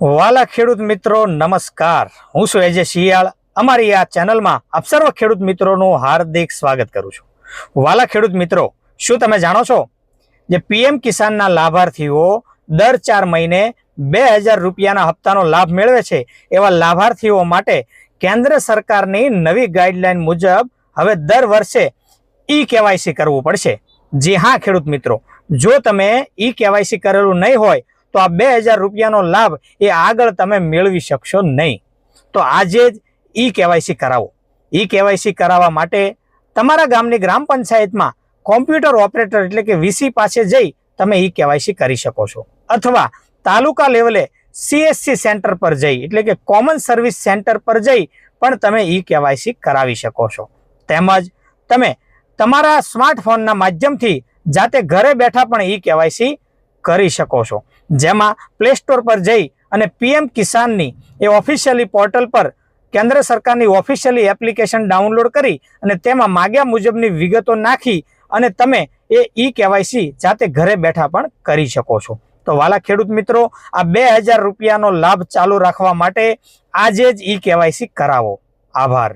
વાલા ખેડૂત મિત્રો નમસ્કાર, હું છું એજે શિયાળ। અમારી આ ચેનલમાં આપ સર્વ ખેડૂત મિત્રોનું હાર્દિક સ્વાગત કરું છું। વાલા ખેડૂત મિત્રો, શું તમે જાણો છો જે પીએમ કિસાનના લાભાર્થીઓ દર 4 મહિને 2000 રૂપિયાના હપ્તાનો લાભ મેળવે છે, એવા લાભાર્થીઓ માટે કેન્દ્ર સરકારની નવી ગાઈડલાઈન મુજબ હવે દર વર્ષે ઈ કેવાયસી કરવું પડશે। જી હા ખેડૂત મિત્રો, જો તમે ઈ કેવાયસી કરેલું નહીં હોય તો આ 2000 રૂપિયાનો લાભ એ આગળ તમે મેળવી શકશો નહીં। તો આજે જ ઈ કેવાયસી કરાવો। ઈ કેવાયસી કરાવવા માટે તમારા ગામની ગ્રામ પંચાયતમાં કોમ્પ્યુટર ઓપરેટર એટલે કે વીસી પાસે જઈ તમે ઈ કેવાયસી કરી શકો છો, અથવા તાલુકા લેવલે સીએસસી સેન્ટર પર જઈ એટલે કે કોમન સર્વિસ સેન્ટર પર જઈ પણ તમે ઈ કેવાયસી કરાવી શકો છો। તેમજ તમે તમારા સ્માર્ટફોનના માધ્યમથી જાતે ઘરે બેઠા પણ ઈ કેવાયસી કરી શકો છો, જેમાં પ્લે સ્ટોર પર જઈ અને પીએમ કિસાનની એ ઓફિશિયલી પોર્ટલ પર કેન્દ્ર સરકારની ઓફિશિયલી એપ્લિકેશન ડાઉનલોડ કરી અને તેમાં માગ્યા મુજબની વિગતો નાખી અને તમે એ ઈ કેવાયસી જાતે ઘરે બેઠા પણ કરી શકો છો। તો વાલા ખેડૂત મિત્રો, આ 2000 રૂપિયાનો લાભ ચાલુ રાખવા માટે આજે જ ઈ કેવાયસી કરાવો। આભાર।